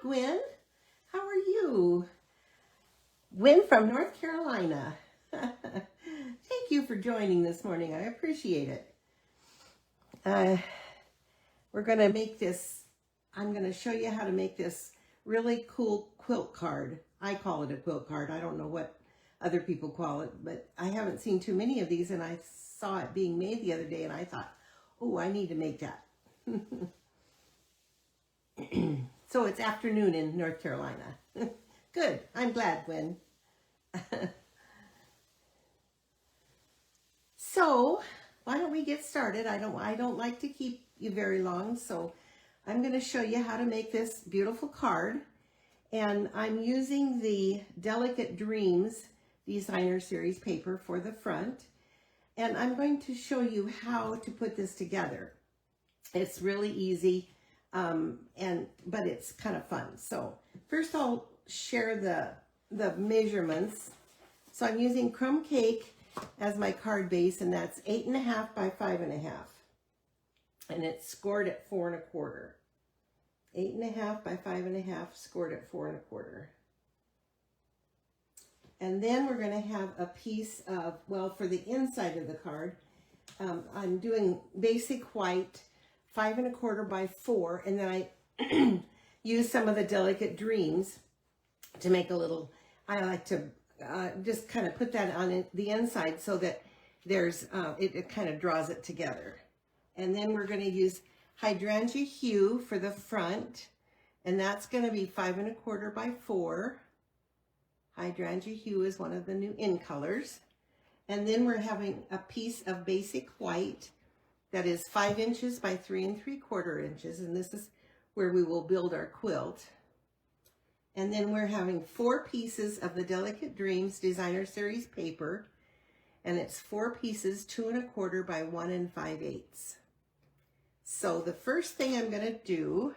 Gwen. How are you? Gwen from North Carolina. Thank you for joining this morning. I appreciate it. We're going to make this, I'm going to show you how to make this really cool quilt card. I call it a quilt card. I don't know what other people call it, but I haven't seen too many of these, and I saw it being made the other day, and I thought, oh, I need to make that. So it's afternoon in North Carolina. Good. I'm glad, Gwen. So why don't we get started? I don't like to keep you very long, so I'm going to show you how to make this beautiful card. And I'm using the Delicate Dreams Designer Series paper for the front. And I'm going to show you how to put this together. It's really easy, but it's kind of fun. So first I'll share the measurements. So I'm using Crumb Cake as my card base, and that's 8.5 by 5.5. And it's scored at 4 1/4. 8.5 by 5.5, scored at 4 1/4. And then we're going to have a piece of, well, for the inside of the card, I'm doing basic white, 5 1/4 by 4, and then I use some of the Delicate Dreams to make a little, I like to just kind of put that on the inside so that there's, it kind of draws it together. And then we're going to use Hydrangea Hue for the front, and that's going to be 5 1/4 by 4. Hydrangea Hue is one of the new in colors. And then we're having a piece of basic white that is 5 inches by 3 3/4 inches, and this is where we will build our quilt. And then we're having 4 pieces of the Delicate Dreams Designer Series paper, and it's 4 pieces, 2 1/4 by 1 5/8. So the first thing I'm going to do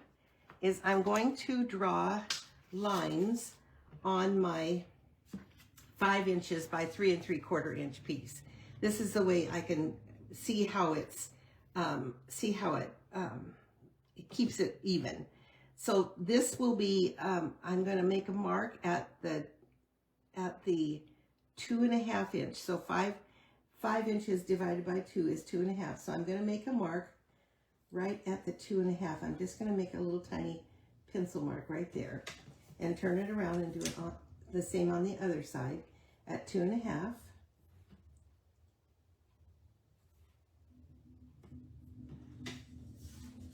is I'm going to draw lines on my 5 inches by 3 3/4 inch piece. This is the way I can see how it's it keeps it even. So this will be I'm going to make a mark at the 2.5 inch. So 5 inches divided by 2 is 2.5. So I'm going to make a mark right at the 2.5. I'm just going to make a little tiny pencil mark right there and turn it around and do it on the same on the other side at 2.5.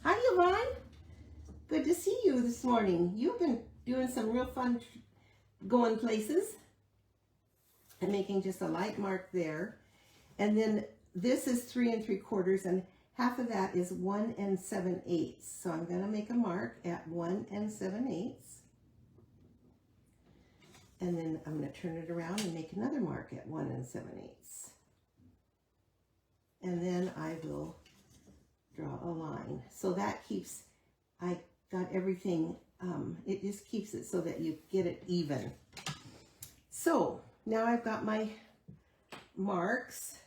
Hi, Yvonne. Good to see you this morning. You've been doing some real fun going places and making just a light mark there. And then this is 3 3/4, and half of that is 1 7/8. So I'm going to make a mark at 1 7/8. And then I'm going to turn it around and make another mark at 1 7/8. And then I will draw a line. So that keeps, I got everything, it just keeps it so that you get it even. So now I've got my marks.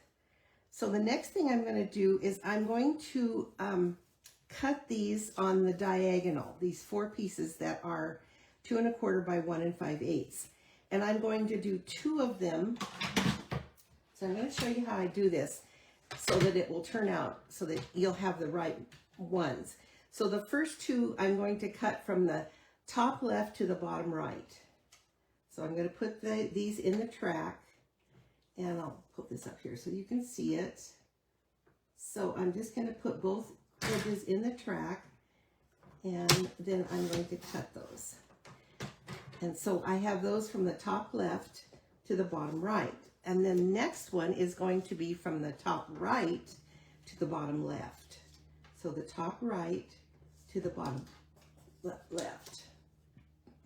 So the next thing I'm going to do is I'm going to cut these on the diagonal, these 4 pieces that are 2 1/4 by 1 5/8. And I'm going to do 2 of them. So I'm going to show you how I do this so that it will turn out so that you'll have the right ones. So the first 2 I'm going to cut from the top left to the bottom right. So I'm going to put these in the track, and I'll put this up here so you can see it. So I'm just going to put both edges in the track, and then I'm going to cut those. And so I have those from the top left to the bottom right. And then the next one is going to be from the top right to the bottom left. So the top right to the bottom left.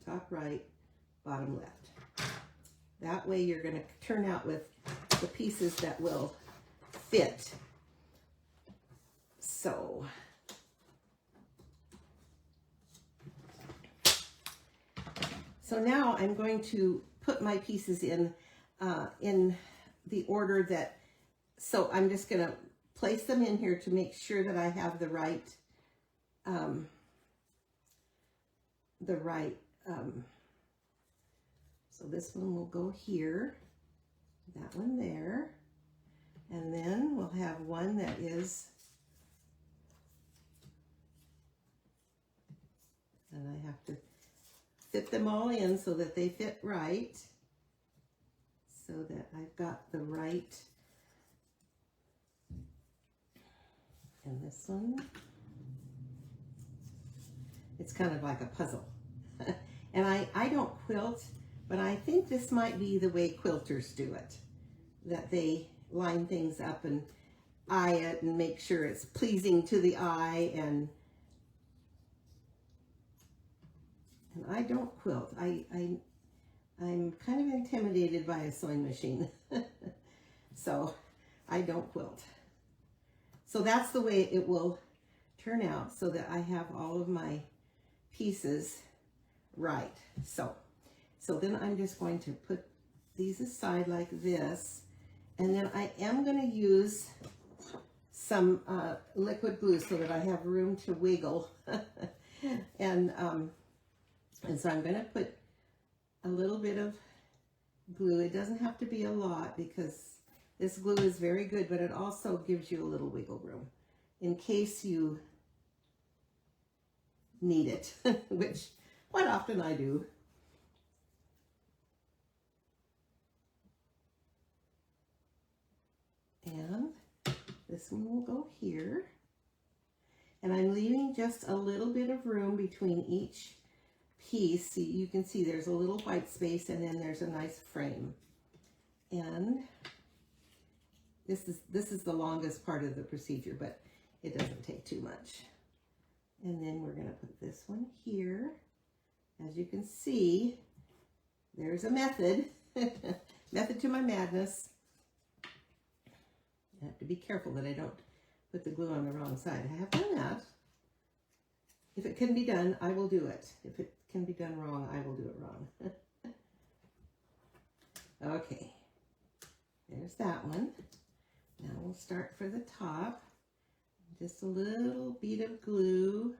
Top right, bottom left. That way you're going to turn out with the pieces that will fit. So now I'm going to put my pieces in the order that, so I'm just going to place them in here to make sure that I have the right the right, so this one will go here, that one there, and then we'll have one that is, and I have to fit them all in so that they fit right, so that I've got the right, and this one, it's kind of like a puzzle. And I don't quilt, but I think this might be the way quilters do it, that they line things up and eye it and make sure it's pleasing to the eye, and I don't quilt. I'm kind of intimidated by a sewing machine. So I don't quilt. So that's the way it will turn out, so that I have all of my pieces right. So then I'm just going to put these aside like this, and then I am going to use some liquid glue so that I have room to wiggle. And so I'm going to put a little bit of glue. It doesn't have to be a lot, because this glue is very good, but it also gives you a little wiggle room in case you need it, which quite often I do. And this one will go here. And I'm leaving just a little bit of room between each piece. So you can see there's a little white space, and then there's a nice frame. And this is the longest part of the procedure, but it doesn't take too much. And then we're going to put this one here. As you can see, there's a method. Method to my madness. I have to be careful that I don't put the glue on the wrong side. I have done that. If it can be done, I will do it. If it can be done wrong, I will do it wrong. Okay, there's that one. Now we'll start for the top. Just a little bead of glue.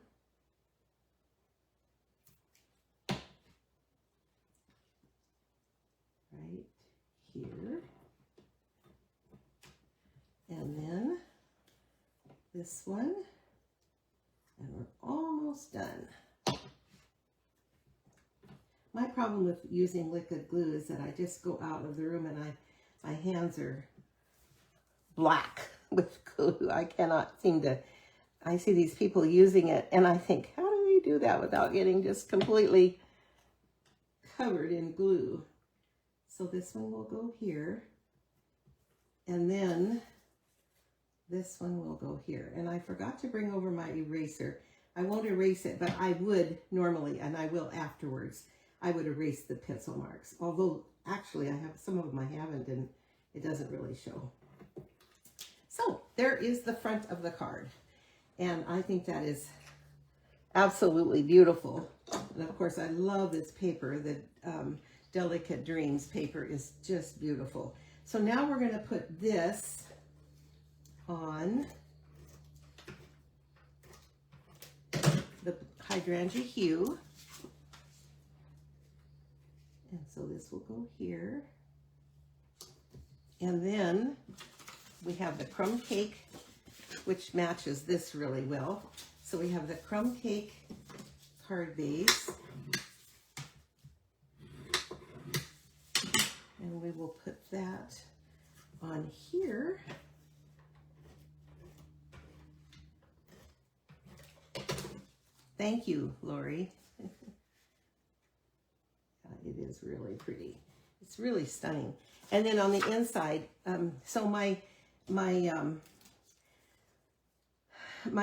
Right here. And then this one. And we're almost done. My problem with using liquid glue is that I just go out of the room and my hands are black with glue. I cannot seem to, I see these people using it and I think, how do they do that without getting just completely covered in glue? So this one will go here, and then this one will go here. And I forgot to bring over my eraser. I won't erase it, but I would normally, and I will afterwards, I would erase the pencil marks. Although actually I have some of them I haven't, and it doesn't really show. So there is the front of the card. And I think that is absolutely beautiful. And of course I love this paper. The Delicate Dreams paper is just beautiful. So now we're going to put this on the Hydrangea Hue. And so this will go here. And then we have the Crumb Cake, which matches this really well. So we have the Crumb Cake card base. And we will put that on here. Thank you, Lori. It is really pretty. It's really stunning. And then on the inside, so my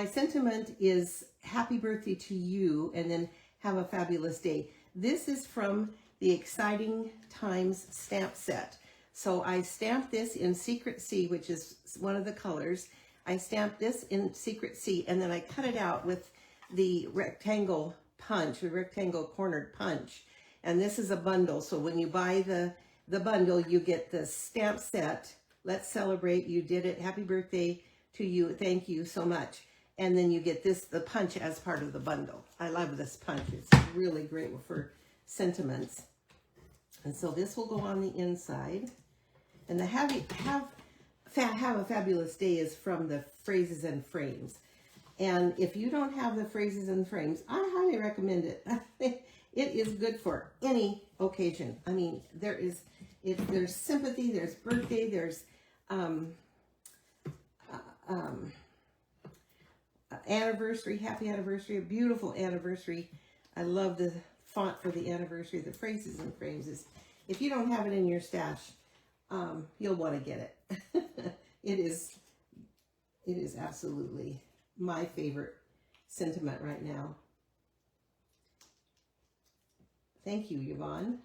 sentiment is happy birthday to you, and then have a fabulous day. This is from the Exciting Times stamp set. So I stamped this in Secret C, which is one of the colors. I stamped this in Secret C, and then I cut it out with the rectangle punch, the rectangle cornered punch. And this is a bundle. So when you buy the bundle, you get the stamp set. Let's celebrate. You did it. Happy birthday to you. Thank you so much. And then you get the punch as part of the bundle. I love this punch. It's really great for sentiments. And so this will go on the inside. And the have a fabulous day is from the Phrases and Frames. And if you don't have the Phrases and Frames, I highly recommend it. It is good for any occasion. I mean, there's sympathy, there's birthday, there's anniversary, happy anniversary, a beautiful anniversary. I love the font for the anniversary. The Phrases and Frames is, if you don't have it in your stash, you'll want to get it. It is absolutely my favorite sentiment right now. Thank you, Yvonne.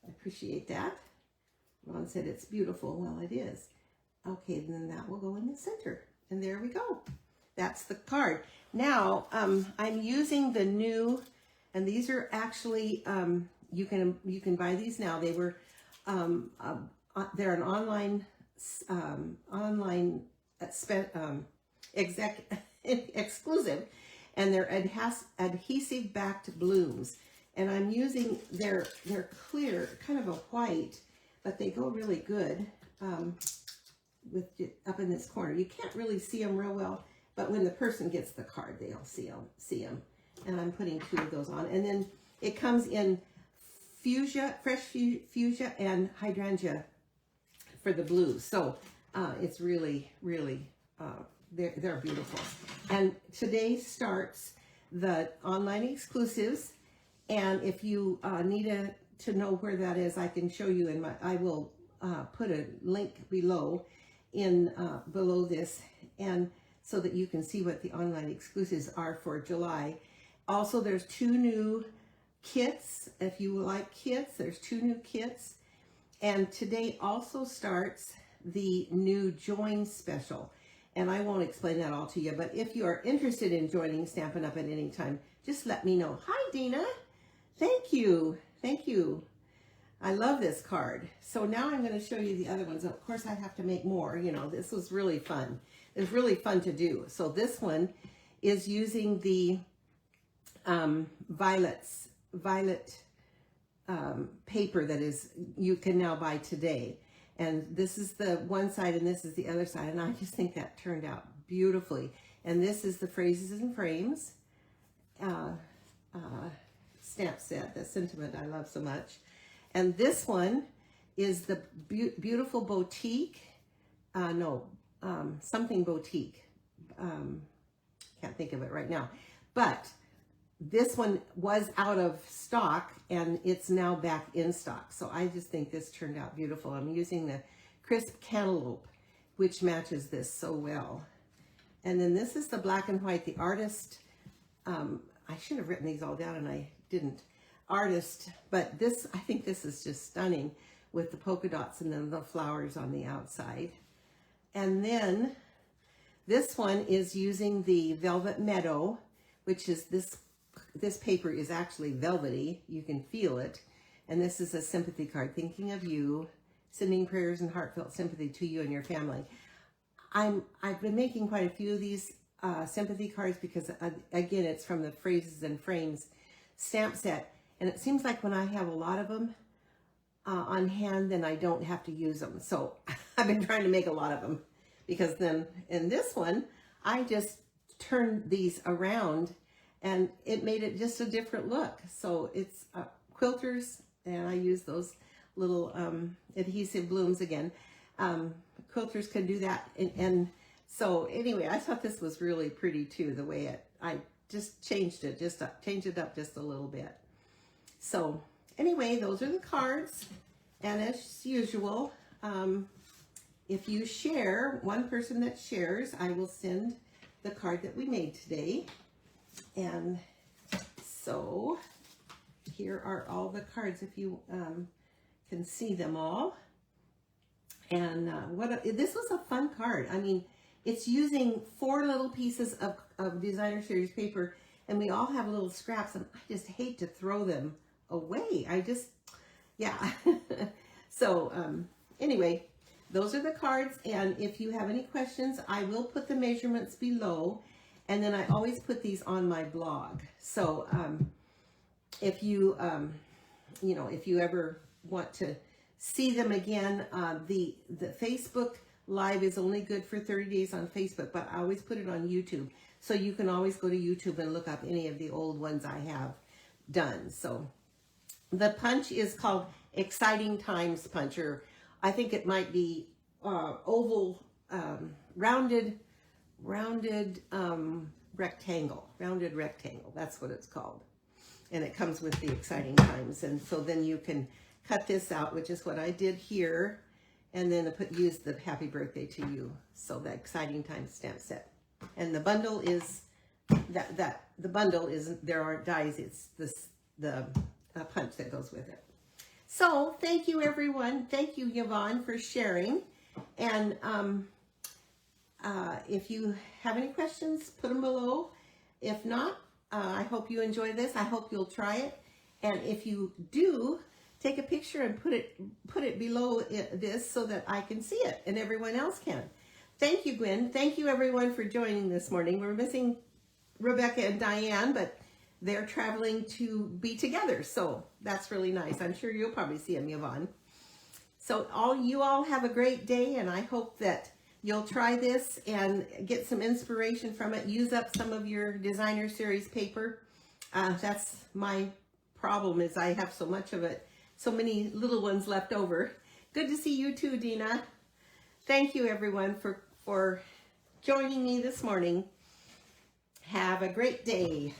I appreciate that. Yvonne said it's beautiful. Well, it is. Okay, then that will go in the center. And there we go. That's the card. Now, I'm using the new, and these are actually, you can buy these now. They were, they're an online exclusive, and they're adhesive backed blooms. And I'm using, they're clear, kind of a white, but they go really good with up in this corner. You can't really see them real well, but when the person gets the card, they'll see them. And I'm putting 2 of those on. And then it comes in fresh fuchsia and hydrangea for the blues. So it's really, really, they're beautiful. And today starts the online exclusives. And if you need to know where that is, I can show you I will put a link below below this, and so that you can see what the online exclusives are for July. Also, there's 2 new kits. If you like kits, there's 2 new kits. And today also starts the new Join special. And I won't explain that all to you, but if you are interested in joining Stampin' Up! At any time, just let me know. Hi, Dina. Thank you. Thank you. I love this card. So now I'm going to show you the other ones. Of course, I have to make more. You know, this was really fun. It was really fun to do. So this one is using the violet paper that you can now buy today. And this is the one side and this is the other side. And I just think that turned out beautifully. And this is the Phrases and Frames stamp set, the sentiment I love so much. And this one is the beautiful boutique, something boutique. Can't think of it right now. But this one was out of stock and it's now back in stock. So I just think this turned out beautiful. I'm using the crisp cantaloupe, which matches this so well. And then this is the black and white, the artist. I should have written these all down and I didn't. Artist, but this, I think this is just stunning with the polka dots and then the flowers on the outside. And then this one is using the Velvet Meadow, which is this paper is actually velvety. You can feel it. And this is a sympathy card, thinking of you, sending prayers and heartfelt sympathy to you and your family. I've been making quite a few of these sympathy cards because, again, it's from the Phrases and Frames stamp set. And it seems like when I have a lot of them on hand, then I don't have to use them. So I've been trying to make a lot of them because then in this one, I just turned these around and it made it just a different look. So it's quilters, and I use those little adhesive blooms again. Quilters can do that. And so anyway, I thought this was really pretty too, the way I just changed it up just a little bit. So anyway, those are the cards. And as usual, if you share, one person that shares, I will send the card that we made today. And so here are all the cards if you can see them all. And this was a fun card. I mean, it's using 4 little pieces of designer series paper, and we all have little scraps, and I just hate to throw them away. Yeah. So anyway, those are the cards, and if you have any questions, I will put the measurements below, and then I always put these on my blog. So if you, you know, if you ever want to see them again, the Facebook Live is only good for 30 days on Facebook, but I always put it on YouTube. So you can always go to YouTube and look up any of the old ones I have done. So the punch is called Exciting Times Punch, or I think it might be oval, rounded rectangle. That's what it's called. And it comes with the Exciting Times. And so then you can cut this out, which is what I did here. And then use the Happy Birthday to You. So the Exciting Times stamp set. And the bundle is the bundle is, there aren't dies, it's the punch that goes with it. So thank you, everyone. Thank you, Yvonne, for sharing. And if you have any questions, put them below. If not, I hope you enjoy this. I hope you'll try it. And if you do, take a picture and put it below this so that I can see it and everyone else can. Thank you, Gwen. Thank you, everyone, for joining this morning. We're missing Rebecca and Diane, but they're traveling to be together, so that's really nice. I'm sure you'll probably see them, Yvonne. So you all have a great day, and I hope that you'll try this and get some inspiration from it. Use up some of your designer series paper. That's my problem, is I have so much of it, so many little ones left over. Good to see you too, Dina. Thank you, everyone, for joining me this morning. Have a great day.